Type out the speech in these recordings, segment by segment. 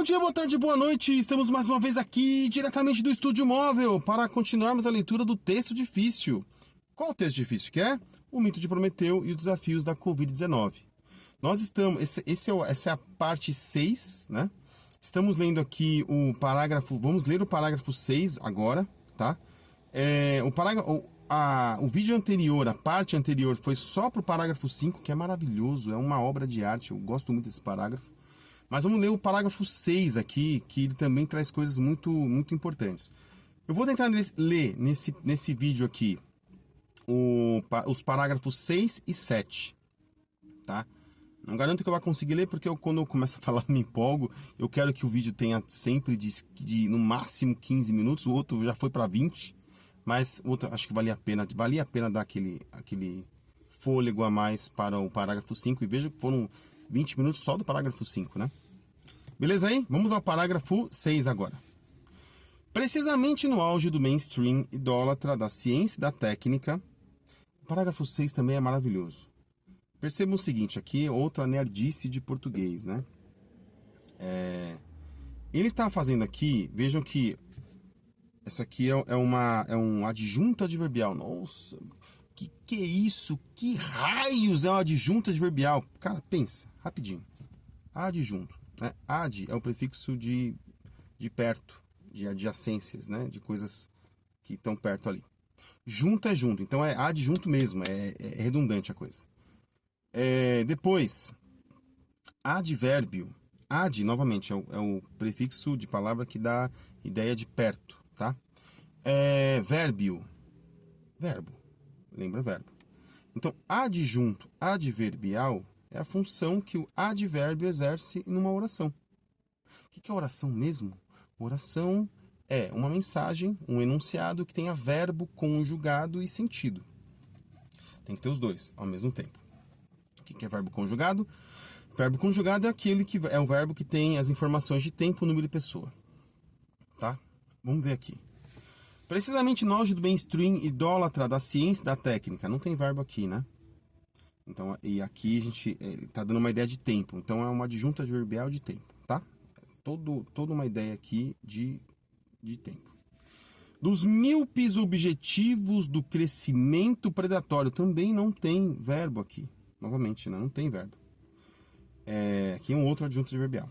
dia, boa tarde, boa noite. Estamos mais uma vez aqui, diretamente do Estúdio Móvel, para continuarmos a leitura do texto difícil. Qual o texto difícil que é? O mito de Prometeu e os desafios da Covid-19. Nós estamos... Essa é a parte 6, né? Estamos lendo aqui o parágrafo... Vamos ler o parágrafo 6 agora, tá? O vídeo anterior, a parte anterior, foi só para o parágrafo 5, que é maravilhoso, é uma obra de arte, eu gosto muito desse parágrafo. Mas vamos ler o parágrafo 6 aqui, que ele também traz coisas muito, muito importantes. Eu vou tentar ler nesse vídeo aqui os parágrafos 6 e 7, tá? Não garanto que eu vá conseguir ler, porque quando eu começo a falar me empolgo. Eu quero que o vídeo tenha sempre no máximo 15 minutos, o outro já foi para 20, mas o outro acho que valia a pena dar aquele fôlego a mais para o parágrafo 5, e veja que foram 20 minutos só do parágrafo 5, né? Beleza aí? Vamos ao parágrafo 6 agora. Precisamente no auge do mainstream idólatra da ciência e da técnica, o parágrafo 6 também é maravilhoso. Percebam o seguinte, aqui outra nerdice de português, né? Ele está fazendo aqui, vejam que isso aqui é um adjunto adverbial. Nossa, que é isso? Que raios é um adjunto adverbial? Cara, pensa, rapidinho. Adjunto, né? Ad é o prefixo de perto, de adjacências, né? De coisas que estão perto ali. Junto é junto, então é adjunto mesmo, é redundante a coisa. Depois, advérbio. Ad, novamente, é o prefixo de palavra que dá ideia de perto, tá? Vérbio. Verbo. Lembra verbo. Então, adjunto adverbial é a função que o advérbio exerce numa oração. O que é oração mesmo? Oração é uma mensagem, um enunciado que tenha verbo conjugado e sentido. Tem que ter os dois ao mesmo tempo. O que é verbo conjugado? Verbo conjugado é aquele que é o verbo que tem as informações de tempo, número e pessoa. Tá? Vamos ver aqui. Precisamente no auge do mainstream idólatra da ciência e da técnica. Não tem verbo aqui, né? Então, e aqui a gente está dando uma ideia de tempo. Então, é uma adjunto adverbial de tempo, tá? Toda uma ideia aqui de tempo. Dos míopes objetivos do crescimento predatório. Também não tem verbo aqui. Novamente, né? Não tem verbo. Aqui é um outro adjunto adverbial.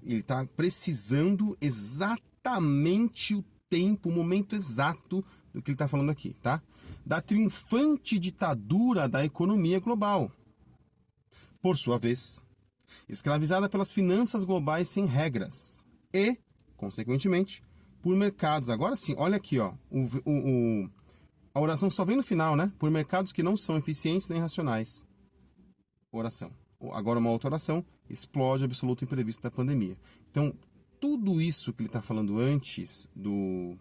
Ele está precisando exatamente o tempo, o momento exato do que ele está falando aqui, tá? Da triunfante ditadura da economia global. Por sua vez, escravizada pelas finanças globais sem regras e, consequentemente, por mercados. Agora sim, olha aqui, ó, a oração só vem no final, né? Por mercados que não são eficientes nem racionais. Oração. Agora uma outra oração, explode absoluto imprevisto da pandemia. Então, tudo isso que ele está falando antes do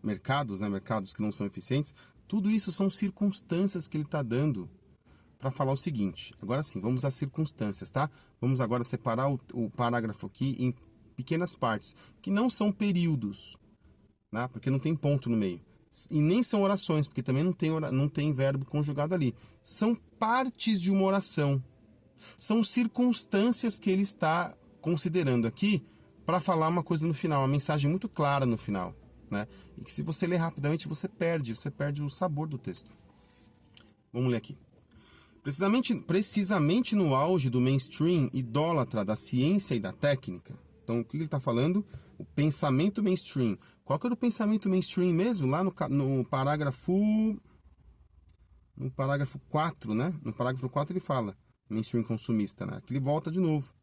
mercados, né? Mercados que não são eficientes, tudo isso são circunstâncias que ele está dando para falar o seguinte. Agora sim, vamos às circunstâncias, tá? Vamos agora separar o parágrafo aqui em pequenas partes, que não são períodos, né? Porque não tem ponto no meio. E nem são orações, porque também não tem verbo conjugado ali. São partes de uma oração. São circunstâncias que ele está considerando aqui para falar uma coisa no final, uma mensagem muito clara no final, né? E que se você ler rapidamente você perde o sabor do texto. Vamos ler aqui. Precisamente no auge do mainstream idólatra da ciência e da técnica. Então, o que ele está falando? O pensamento mainstream. Qual que era o pensamento mainstream mesmo? Lá no parágrafo 4, né? No parágrafo 4 ele fala mainstream consumista, né? Aqui ele volta de novo.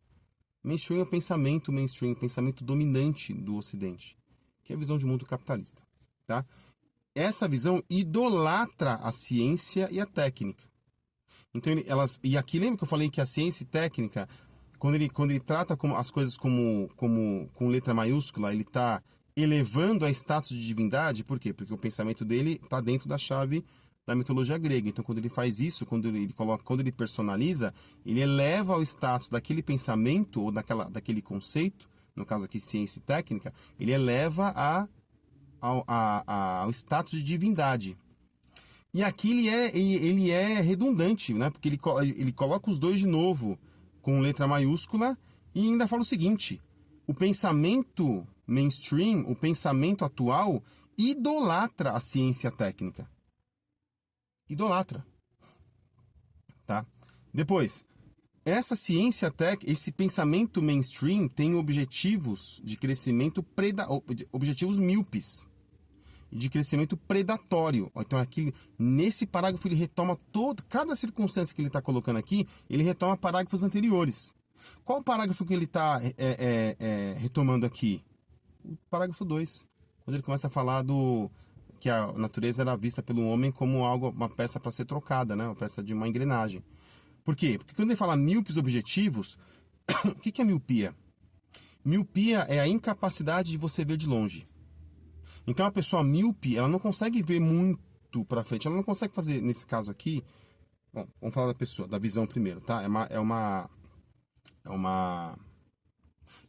Mainstream é o pensamento mainstream, o pensamento dominante do Ocidente, que é a visão de mundo capitalista, tá? Essa visão idolatra a ciência e a técnica. Então, e aqui lembra que eu falei que a ciência e técnica, quando ele trata as coisas com letra maiúscula, ele está elevando a status de divindade. Por quê? Porque o pensamento dele está dentro da chave da mitologia grega. Então, quando ele faz isso, quando ele personaliza, ele eleva o status daquele pensamento ou daquele conceito, no caso aqui ciência e técnica, ele eleva ao status de divindade. E aqui ele é redundante, né? Porque ele coloca os dois de novo com letra maiúscula, e ainda fala o seguinte: o pensamento mainstream, o pensamento atual, idolatra a ciência técnica. Idolatra. Tá? Depois, essa ciência técnica, esse pensamento mainstream tem objetivos de crescimento, objetivos míopes e de crescimento predatório. Então, aqui, nesse parágrafo, ele retoma cada circunstância que ele está colocando aqui, ele retoma parágrafos anteriores. Qual o parágrafo que ele está retomando aqui? O parágrafo 2, quando ele começa a falar que a natureza era vista pelo homem como uma peça para ser trocada, né? Uma peça de uma engrenagem. Por quê? Porque quando ele fala míopes objetivos, o que é miopia? Miopia é a incapacidade de você ver de longe. Então a pessoa míope, ela não consegue ver muito para frente, ela não consegue fazer, nesse caso aqui, bom, vamos falar da pessoa, da visão primeiro, tá? É uma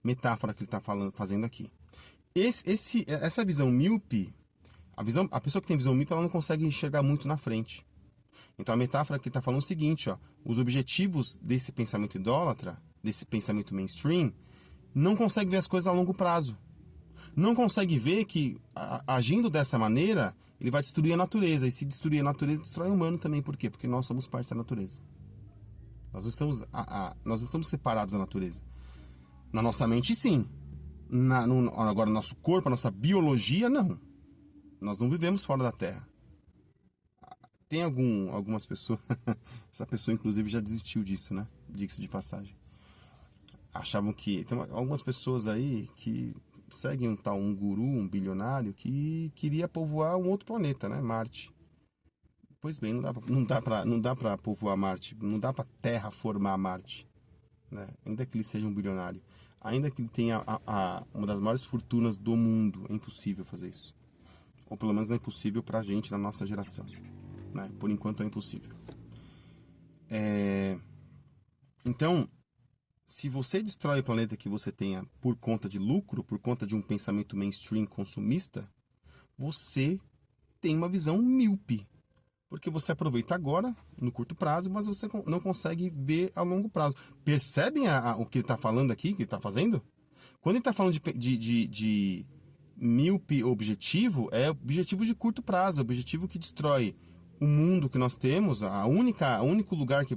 metáfora que ele está fazendo aqui. Essa visão míope, a pessoa que tem visão míope, ela não consegue enxergar muito na frente. Então a metáfora que ele está falando é o seguinte, ó, os objetivos desse pensamento idólatra, desse pensamento mainstream, não consegue ver as coisas a longo prazo. Não consegue ver que, agindo dessa maneira, ele vai destruir a natureza. E se destruir a natureza, destrói o humano também. Por quê? Porque nós somos parte da natureza. Nós estamos separados da natureza. Na nossa mente, sim. Agora, nosso corpo, a nossa biologia, não. Nós não vivemos fora da Terra. Tem algumas pessoas... Essa pessoa, inclusive, já desistiu disso, né? Diga-se de passagem. Achavam que... Tem algumas pessoas aí que seguem um guru, um bilionário, que queria povoar um outro planeta, né? Marte. Pois bem, não dá para povoar Marte. Não dá para terraformar Marte. Né? Ainda que ele seja um bilionário. Ainda que ele tenha uma das maiores fortunas do mundo. É impossível fazer isso. Ou pelo menos não é impossível pra gente, na nossa geração. Né? Por enquanto é impossível. Então, se você destrói o planeta que você tenha por conta de lucro, por conta de um pensamento mainstream consumista, você tem uma visão míope. Porque você aproveita agora, no curto prazo, mas você não consegue ver a longo prazo. Percebem o que ele está falando aqui, que ele está fazendo? Quando ele está falando de míope objetivo, é objetivo de curto prazo, objetivo que destrói o mundo que nós temos, o único lugar que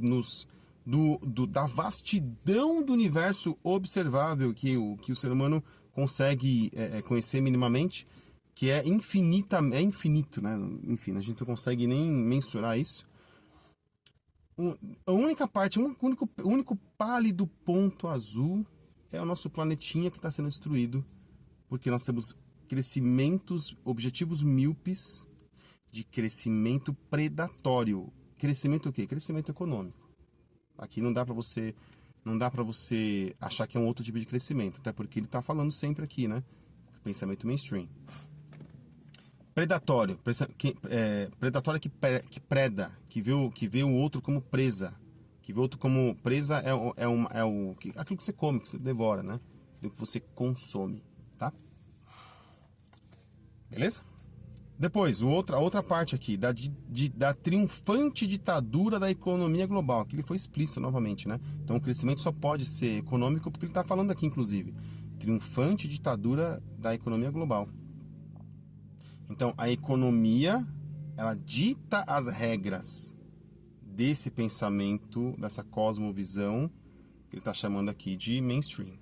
da vastidão do universo observável que o ser humano consegue conhecer minimamente, que é infinito, né? Enfim, a gente não consegue nem mensurar isso. A única parte, o único pálido ponto azul é o nosso planetinha que está sendo destruído, porque nós temos objetivos míopes de crescimento predatório. Crescimento o quê? Crescimento econômico. Aqui não dá para você achar que é um outro tipo de crescimento, até porque ele está falando sempre aqui, né? Pensamento mainstream. Predatório, predatório que preda, que vê o outro como presa, que vê o outro como presa aquilo que você come, que você devora, né? Aquilo que você consome, tá? Beleza? Depois, outra parte aqui, da triunfante ditadura da economia global. Aqui ele foi explícito novamente, né? Então o crescimento só pode ser econômico porque ele está falando aqui, inclusive. Triunfante ditadura da economia global. Então, a economia, ela dita as regras desse pensamento, dessa cosmovisão, que ele está chamando aqui de mainstream.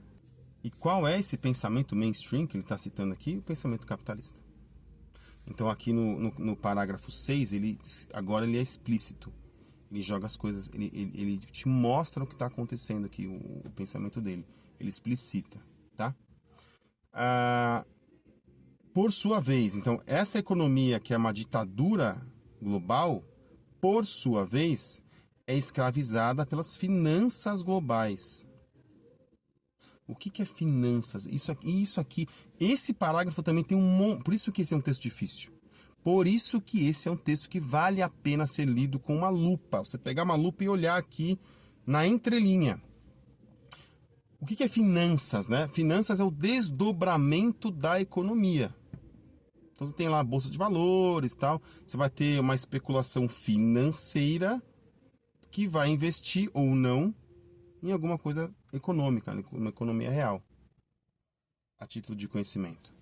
E qual é esse pensamento mainstream que ele está citando aqui? O pensamento capitalista. Então, aqui no parágrafo 6, agora ele é explícito. Ele joga as coisas, ele te mostra o que está acontecendo aqui, o pensamento dele. Ele explicita, tá? Por sua vez, então, essa economia que é uma ditadura global, por sua vez, é escravizada pelas finanças globais. O que é finanças? Isso aqui, esse parágrafo também tem por isso que esse é um texto difícil. Por isso que esse é um texto que vale a pena ser lido com uma lupa. Você pegar uma lupa e olhar aqui na entrelinha. O que é finanças, né? Finanças é o desdobramento da economia. Então você tem lá a bolsa de valores e tal. Você vai ter uma especulação financeira que vai investir ou não em alguma coisa econômica, uma economia real, a título de conhecimento.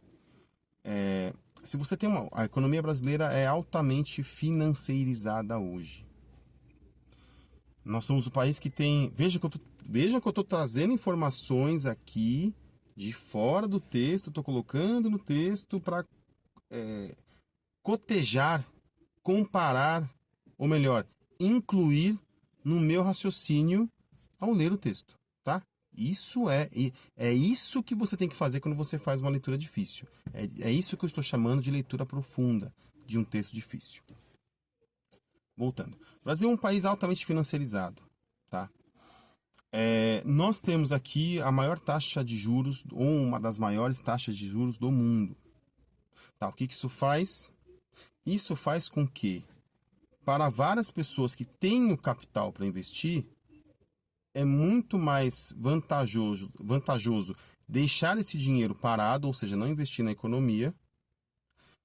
Se você tem a economia brasileira é altamente financeirizada hoje. Nós somos o país que tem. Veja que eu estou trazendo informações aqui de fora do texto, estou colocando no texto para cotejar, comparar, ou melhor, incluir no meu raciocínio ao ler o texto, tá? É isso que você tem que fazer quando você faz uma leitura difícil. É isso que eu estou chamando de leitura profunda de um texto difícil. Voltando. O Brasil é um país altamente financiarizado, tá? Nós temos aqui a maior taxa de juros, ou uma das maiores taxas de juros do mundo. Tá, o que isso faz? Isso faz com que, para várias pessoas que têm o capital para investir, é muito mais vantajoso deixar esse dinheiro parado, ou seja, não investir na economia,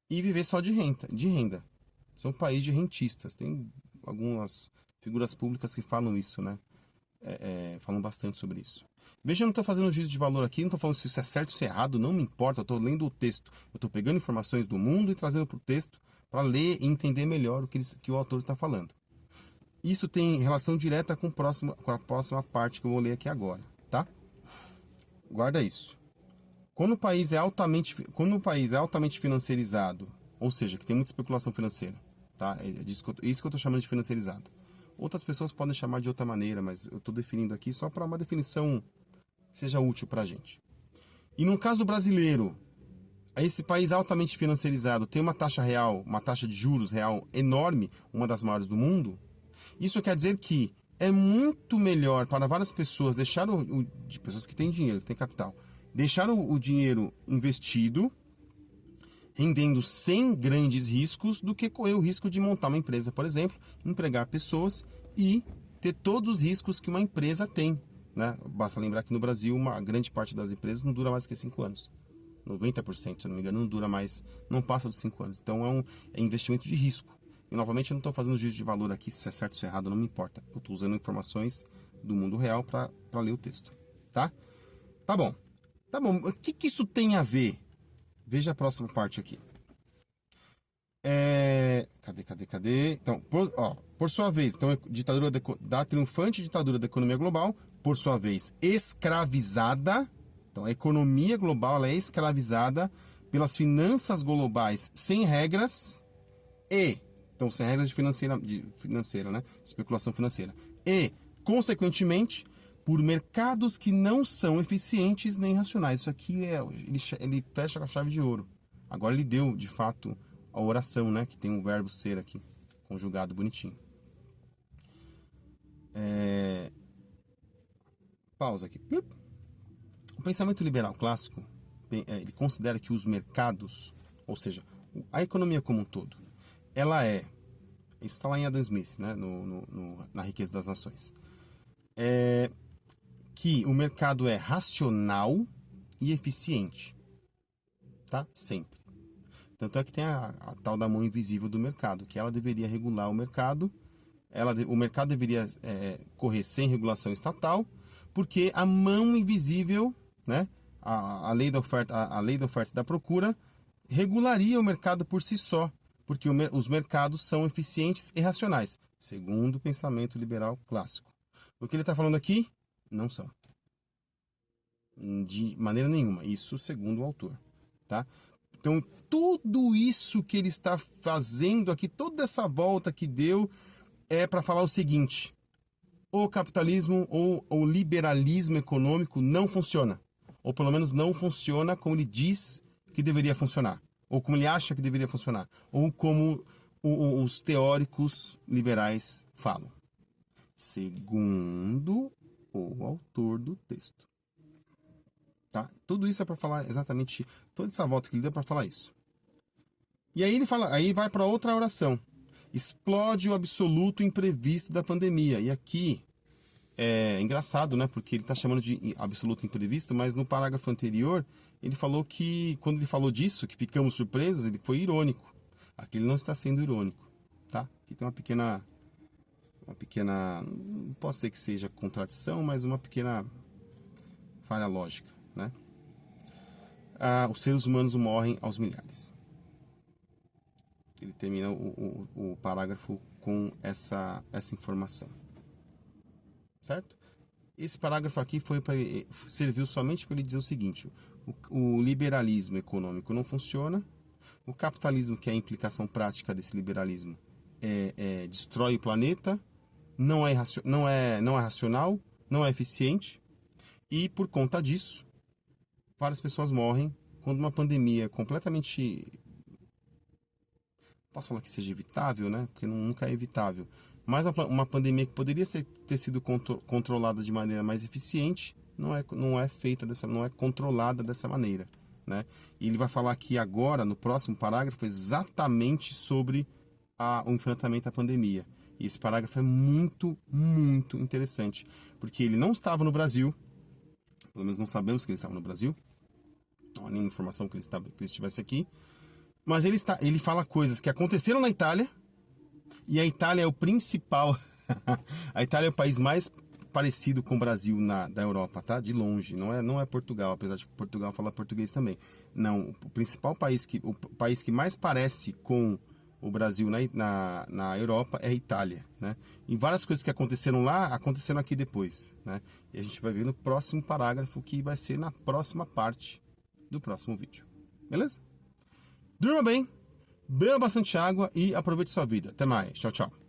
e viver só de renda. São um país de rentistas. Tem algumas figuras públicas que falam isso, né? Falam bastante sobre isso. Veja, eu não estou fazendo juízo de valor aqui, não estou falando se isso é certo ou se é errado, não me importa, eu estou lendo o texto. Eu estou pegando informações do mundo e trazendo para o texto para ler e entender melhor o que o autor está falando. Isso tem relação direta com a próxima parte que eu vou ler aqui agora, tá? Guarda isso. Quando o país é altamente financeirizado, ou seja, que tem muita especulação financeira, tá? Isso que eu estou chamando de financeirizado. Outras pessoas podem chamar de outra maneira, mas eu estou definindo aqui só para uma definição que seja útil para a gente. E no caso brasileiro, esse país altamente financeirizado tem uma taxa real, uma taxa de juros real enorme, uma das maiores do mundo. Isso quer dizer que é muito melhor para várias pessoas deixar de pessoas que têm dinheiro, que têm capital, deixar o dinheiro investido, rendendo sem grandes riscos, do que correr o risco de montar uma empresa, por exemplo, empregar pessoas e ter todos os riscos que uma empresa tem, né? Basta lembrar que no Brasil uma grande parte das empresas não dura mais que 5 anos. 90%, se não me engano, não dura mais, não passa dos 5 anos. Então é investimento de risco. E novamente eu não estou fazendo juízo de valor aqui, se é certo ou se é errado, não me importa. Eu estou usando informações do mundo real para ler o texto, tá? Tá bom. O que isso tem a ver? Veja a próxima parte aqui. Cadê? Então, por sua vez, então, da triunfante ditadura da economia global, por sua vez, escravizada. Então, a economia global ela é escravizada pelas finanças globais sem regras então, sem regras de financeira, né? Especulação financeira. E, consequentemente, por mercados que não são eficientes nem racionais. Isso aqui ele fecha com a chave de ouro. Agora ele deu, de fato, a oração, né? Que tem um verbo ser aqui, conjugado bonitinho. Pausa aqui. O pensamento liberal clássico, ele considera que os mercados, ou seja, a economia como um todo, ela isso está lá em Adam Smith, né? Na Riqueza das Nações. Que o mercado é racional e eficiente, tá? Sempre. Tanto é que tem a tal da mão invisível do mercado, que ela deveria regular o mercado, o mercado deveria correr sem regulação estatal, porque a mão invisível, né? A lei da oferta, a lei da oferta e da procura regularia o mercado por si só, porque os mercados são eficientes e racionais, segundo o pensamento liberal clássico. O que ele está falando aqui? Não são. De maneira nenhuma. Isso segundo o autor. Tá? Então, tudo isso que ele está fazendo aqui, toda essa volta que deu, é para falar o seguinte: o capitalismo ou o liberalismo econômico não funciona. Ou pelo menos não funciona como ele diz que deveria funcionar. Ou como ele acha que deveria funcionar. Ou como os teóricos liberais falam. Segundo o autor do texto. Tá? Tudo isso é para falar exatamente, toda essa volta que ele deu para falar isso. E aí ele fala, aí vai para outra oração. Explode o absoluto imprevisto da pandemia. E aqui é engraçado, né? Porque ele está chamando de absoluto imprevisto, mas no parágrafo anterior ele falou que, quando ele falou disso, que ficamos surpresos, ele foi irônico. Aqui ele não está sendo irônico, tá? Aqui tem uma não posso dizer que seja contradição, mas uma pequena falha lógica, né? Os seres humanos morrem aos milhares. Ele termina o parágrafo com essa informação, certo? Esse parágrafo aqui serviu somente para ele dizer o seguinte: o liberalismo econômico não funciona, o capitalismo, que é a implicação prática desse liberalismo, destrói o planeta, não é racional, não é eficiente, e por conta disso, várias pessoas morrem quando uma pandemia completamente... Posso falar que seja evitável, né? Porque nunca é evitável. Mas uma pandemia que poderia ter sido controlada de maneira mais eficiente, não é feita não é controlada dessa maneira, né? E ele vai falar aqui agora, no próximo parágrafo, exatamente sobre o enfrentamento à pandemia. E esse parágrafo é muito, muito interessante, porque ele não estava no Brasil, pelo menos não sabemos que ele estava no Brasil, não há nenhuma informação que ele estivesse aqui, mas ele fala coisas que aconteceram na Itália, e a Itália é o principal, a Itália é o país mais parecido com o Brasil da Europa, tá? De longe, não é Portugal, apesar de Portugal falar português também. Não, o principal país, o país que mais parece com o Brasil na Europa é a Itália, né? E várias coisas que aconteceram lá, aconteceram aqui depois, né? E a gente vai ver no próximo parágrafo, que vai ser na próxima parte do próximo vídeo. Beleza? Durma bem, beba bastante água e aproveite sua vida. Até mais. Tchau, tchau.